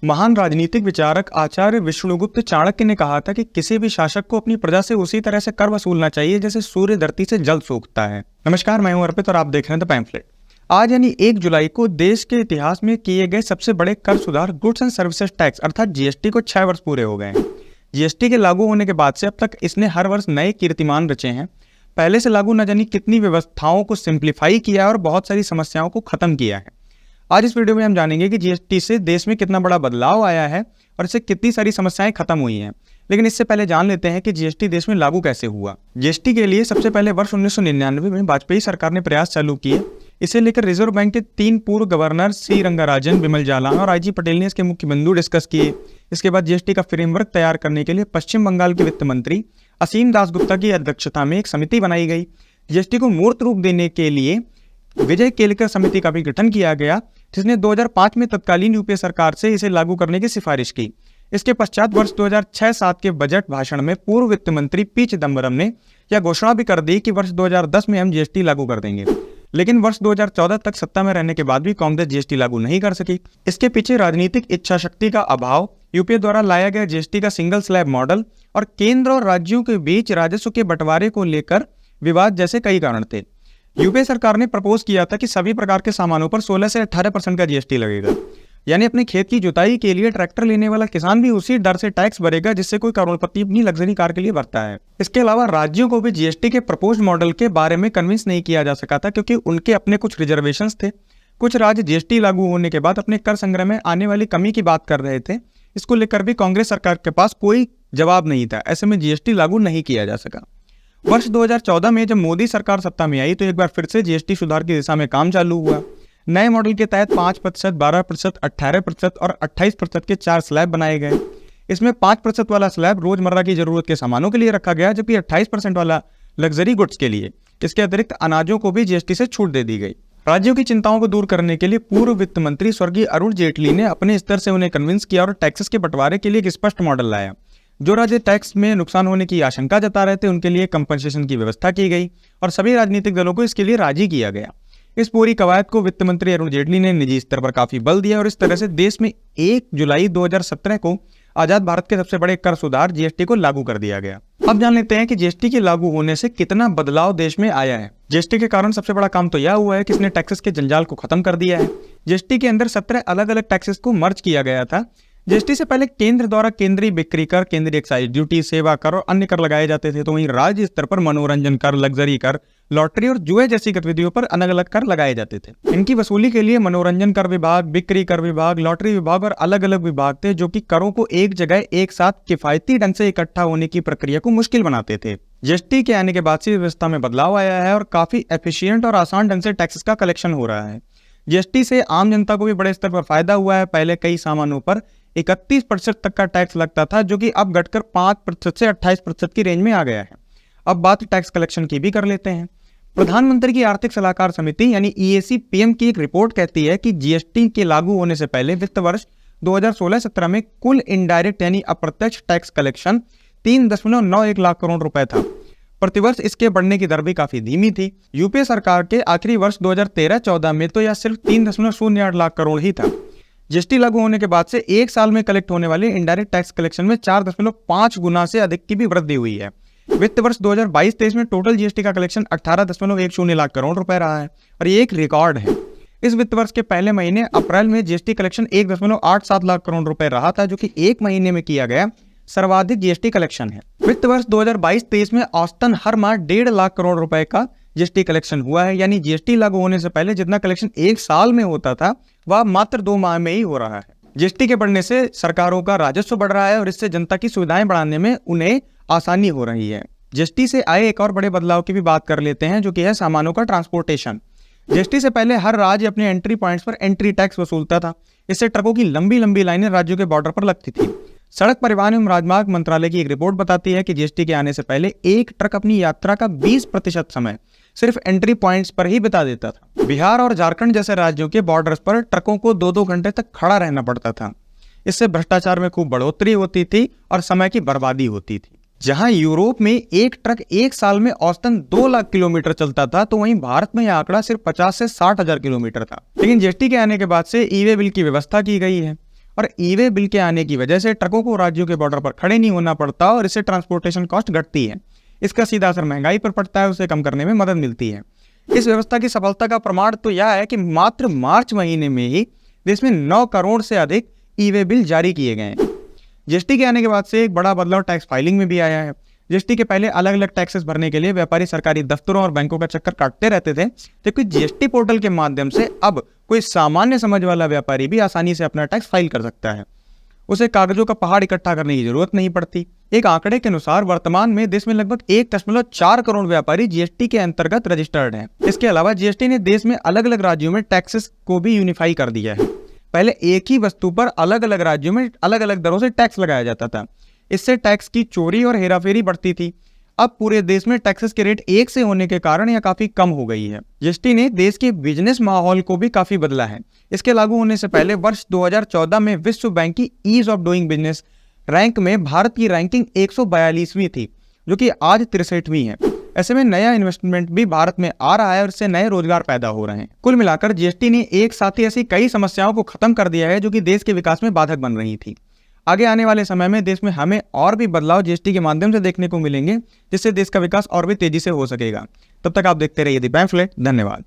महान राजनीतिक विचारक आचार्य विष्णुगुप्त चाणक्य ने कहा था कि किसी भी शासक को अपनी प्रजा से उसी तरह से कर वसूलना चाहिए जैसे सूर्य धरती से जल सोखता है। नमस्कार, मैं हूं अर्पित और आप देख रहे हैं द पैम्फलेट। आज यानी 1 जुलाई को देश के इतिहास में किए गए सबसे बड़े कर सुधार गुड्स एंड सर्विसेज टैक्स अर्थात जीएसटी को 6 वर्ष पूरे हो गए हैं। जीएसटी के लागू होने के बाद से अब तक इसने हर वर्ष नए कीर्तिमान रचे हैं। पहले से लागू न जानी कितनी व्यवस्थाओं को सिंप्लीफाई किया है और बहुत सारी समस्याओं को खत्म किया है। आज इस वीडियो में हम जानेंगे कि जीएसटी से देश में कितना बड़ा बदलाव आया है और इससे कितनी सारी समस्याएं खत्म हुई हैं। लेकिन इससे पहले जान लेते हैं कि जीएसटी देश में लागू कैसे हुआ। जीएसटी के लिए सबसे पहले वर्ष 1999 में वाजपेयी सरकार ने प्रयास चालू किए। इसे लेकर रिजर्व बैंक के 3 पूर्व गवर्नर सी रंगाराजन, बिमल जालान और आईजी पटेल ने इसके मुख्य बिंदु डिस्कस किए। इसके बाद जीएसटी का फ्रेमवर्क तैयार करने के लिए पश्चिम बंगाल के वित्त मंत्री असीम दास गुप्ता की अध्यक्षता में एक समिति बनाई गई। जीएसटी को मूर्त रूप देने के लिए विजय केलकर समिति का भी गठन किया गया, जिसने 2005 में तत्कालीन यूपीए सरकार से इसे लागू करने की सिफारिश की। इसके पश्चात वर्ष 2006-07 के बजट भाषण में पूर्व वित्त मंत्री पी चिदम्बरम ने यह घोषणा भी कर दी कि वर्ष 2010 में हम जीएसटी लागू कर देंगे। लेकिन वर्ष 2014 तक सत्ता में रहने के बाद भी कांग्रेस जीएसटी लागू नहीं कर सकी। इसके पीछे राजनीतिक इच्छा शक्ति का अभाव, यूपीए द्वारा लाया गया जीएसटी का सिंगल स्लैब मॉडल और केंद्र और राज्यों के बीच राजस्व के बंटवारे को लेकर विवाद जैसे कई कारण थे। यूपीए सरकार ने प्रपोज किया था कि सभी प्रकार के सामानों पर 16 से 18% का जीएसटी लगेगा, यानी अपने खेत की जुताई के लिए ट्रैक्टर लेने वाला किसान भी उसी दर से टैक्स भरेगा जिससे कोई करोड़पति अपनी लग्जरी कार के लिए भरता है। इसके अलावा राज्यों को भी जीएसटी के प्रपोज मॉडल के बारे में कन्विंस नहीं किया जा सका था, क्योंकि उनके अपने कुछ रिजर्वेशंस थे। कुछ राज्य जीएसटी लागू होने के बाद अपने कर संग्रह में आने वाली कमी की बात कर रहे थे। इसको लेकर भी कांग्रेस सरकार के पास कोई जवाब नहीं था। ऐसे में जीएसटी लागू नहीं किया जा सका। वर्ष 2014 में जब मोदी सरकार सत्ता में आई तो एक बार फिर से जीएसटी सुधार की दिशा में काम चालू हुआ। नए मॉडल के तहत 5%, 12%, 18% और 28% के 4 स्लैब बनाए गए। इसमें 5% वाला स्लैब रोजमर्रा की जरूरत के सामानों के लिए रखा गया, जबकि 28% वाला लग्जरी गुड्स के लिए। इसके अतिरिक्त अनाजों को भी जीएसटी से छूट दे दी गई। राज्यों की चिंताओं को दूर करने के लिए पूर्व वित्त मंत्री स्वर्गीय अरुण जेटली ने अपने स्तर से उन्हें कन्विंस किया और टैक्सेस के बंटवारे के लिए एक स्पष्ट मॉडल लाया। जो राज्य टैक्स में नुकसान होने की आशंका जता रहे थे उनके लिए कंपनसेशन की व्यवस्था की गई और सभी राजनीतिक दलों को इसके लिए राजी किया गया। इस पूरी कवायद को वित्त मंत्री अरुण जेटली ने निजी स्तर पर काफी बल दिया और इस तरह से देश में 1 जुलाई 2017 को आजाद भारत के सबसे बड़े कर सुधार जीएसटी को लागू कर दिया गया। अब जान लेते हैं कि जीएसटी के लागू होने से कितना बदलाव देश में आया है। जीएसटी के कारण सबसे बड़ा काम तो यह हुआ है कि इसने टैक्सेस के जंजाल को खत्म कर दिया है। जीएसटी के अंदर 17 अलग अलग टैक्सेस को मर्ज किया गया था। जीएसटी से पहले केंद्र द्वारा केंद्रीय बिक्री कर, केंद्रीय एक्साइज ड्यूटी, सेवा कर और अन्य कर लगाए जाते थे, तो वहीं राज्य स्तर पर मनोरंजन कर, लग्जरी कर, लॉटरी और जुए जैसी गतिविधियों पर अलग अलग कर लगाए जाते थे। इनकी वसूली के लिए मनोरंजन कर विभाग, बिक्री कर विभाग, लॉटरी विभाग और अलग अलग विभाग थे, जो कि करों को एक जगह एक साथ किफायती ढंग से इकट्ठा होने की प्रक्रिया को मुश्किल बनाते थे। जीएसटी के आने के बाद से व्यवस्था में बदलाव आया है और काफी एफिशिएंट और आसान ढंग से टैक्सेस का कलेक्शन हो रहा है। जीएसटी से आम जनता को भी बड़े स्तर पर फायदा हुआ है। पहले कई सामानों पर 31% तक का टैक्स लगता था, जो कि अब घटकर 5% से 28% की रेंज में आ गया है। अब बात टैक्स कलेक्शन की भी कर लेते हैं। प्रधानमंत्री की आर्थिक सलाहकार समिति यानी ईएसी पीएम की एक रिपोर्ट कहती है कि जीएसटी के लागू होने से पहले वित्त वर्ष 2016-17 में कुल इनडायरेक्ट यानी अप्रत्यक्ष टैक्स कलेक्शन 3.91 लाख करोड़ रुपए था। प्रतिवर्ष इसके बढ़ने की दर भी काफी धीमी थी। यूपीए सरकार के आखिरी वर्ष 2013-14 में तो यह सिर्फ 3.08 लाख करोड़ ही था। जीएसटी लागू होने के बाद से एक साल में कलेक्ट होने वाले इनडायरेक्ट टैक्स कलेक्शन में 4.5 गुना से अधिक की भी वृद्धि हुई है। वित्त वर्ष 2022-23 में टोटल जीएसटी का कलेक्शन 18.10 लाख करोड़ रुपए रहा है और ये एक रिकॉर्ड है। इस वित्त वर्ष के पहले महीने अप्रैल में जीएसटी कलेक्शन 1.87 लाख करोड़ रुपए रहा था, जो कि एक महीने में किया गया सर्वाधिक जीएसटी कलेक्शन है। वित्त वर्ष 2022-23 में औसतन हर माह 1.5 लाख करोड़ रुपए का जीएसटी कलेक्शन हुआ है, यानी जीएसटी लागू होने से पहले जितना कलेक्शन एक साल में होता था वह मात्र 2 माह में ही हो रहा है। जीएसटी के बढ़ने से सरकारों का राजस्व बढ़ रहा है और इससे जनता की सुविधाएं बढ़ाने में उन्हें आसानी हो रही है। जीएसटी से आए एक और बड़े बदलाव की भी बात कर लेते हैं, जो कि है सामानों का ट्रांसपोर्टेशन। जीएसटी से पहले हर राज्य अपने एंट्री पॉइंट्स पर एंट्री टैक्स वसूलता था। इससे ट्रकों की लंबी लंबी लाइनें राज्यों के बॉर्डर पर लगती थी। सड़क परिवहन एवं राजमार्ग मंत्रालय की एक रिपोर्ट बताती है कि जीएसटी के आने से पहले एक ट्रक अपनी यात्रा का 20% समय सिर्फ एंट्री पॉइंट्स पर ही बिता देता था। बिहार और झारखंड जैसे राज्यों के बॉर्डर्स पर ट्रकों को 2-2 घंटे तक खड़ा रहना पड़ता था। इससे भ्रष्टाचार में खूब बढ़ोतरी होती थी और समय की बर्बादी होती थी। जहां यूरोप में एक ट्रक एक साल में औसतन 2 लाख किलोमीटर चलता था, तो वहीं भारत में यह आंकड़ा सिर्फ 50 से 60 हजार किलोमीटर था। लेकिन जीएसटी के आने के बाद से ई वे बिल की व्यवस्था की गई है और ई वे बिल के आने की वजह से ट्रकों को राज्यों के बॉर्डर पर खड़े नहीं होना पड़ता और इससे ट्रांसपोर्टेशन कॉस्ट घटती है। इसका सीधा असर महंगाई पर पड़ता है, उसे कम करने में मदद मिलती है। इस व्यवस्था की सफलता का प्रमाण तो यह है कि मात्र मार्च महीने में ही देश में 9 करोड़ से अधिक ई वे बिल जारी किए गए हैं। जीएसटी के आने के बाद से एक बड़ा बदलाव टैक्स फाइलिंग में भी आया है। जीएसटी के पहले अलग अलग टैक्सेस भरने के लिए व्यापारी सरकारी दफ्तरों और बैंकों का चक्कर काटते रहते थे, जबकि जीएसटी पोर्टल के माध्यम से अब कोई सामान्य समझ वाला व्यापारी भी आसानी से अपना टैक्स फाइल कर सकता है। उसे कागजों का पहाड़ इकट्ठा करने की जरूरत नहीं पड़ती। एक आंकड़े के अनुसार वर्तमान में देश में लगभग 1.4 करोड़ व्यापारी जीएसटी के अंतर्गत रजिस्टर्ड हैं। इसके अलावा जीएसटी ने देश में अलग अलग राज्यों में टैक्सेस को भी यूनिफाई कर दिया है। पहले एक ही वस्तु पर अलग अलग राज्यों में अलग अलग दरों से टैक्स लगाया जाता था। इससे टैक्स की चोरी और हेराफेरी बढ़ती थी। अब पूरे देश में टैक्सेस के रेट एक से होने के कारण यह काफी कम हो गई है। जीएसटी ने देश के बिजनेस माहौल को भी काफी बदला है। इसके लागू होने से पहले वर्ष 2014 में विश्व बैंक की ease of doing business rank में भारत की रैंकिंग 142वीं थी, जो कि आज 63वीं है। ऐसे में नया इन्वेस्टमेंट भी भारत में आ रहा है और इससे नए रोजगार पैदा हो रहे हैं। कुल मिलाकर जीएसटी ने एक साथ ही ऐसी कई समस्याओं को खत्म कर दिया है जो कि देश के विकास में बाधक बन रही थी। आगे आने वाले समय में देश में हमें और भी बदलाव जीएसटी के माध्यम से देखने को मिलेंगे, जिससे देश का विकास और भी तेजी से हो सकेगा। तब तक आप देखते रहिए द पैम्फलेट। धन्यवाद।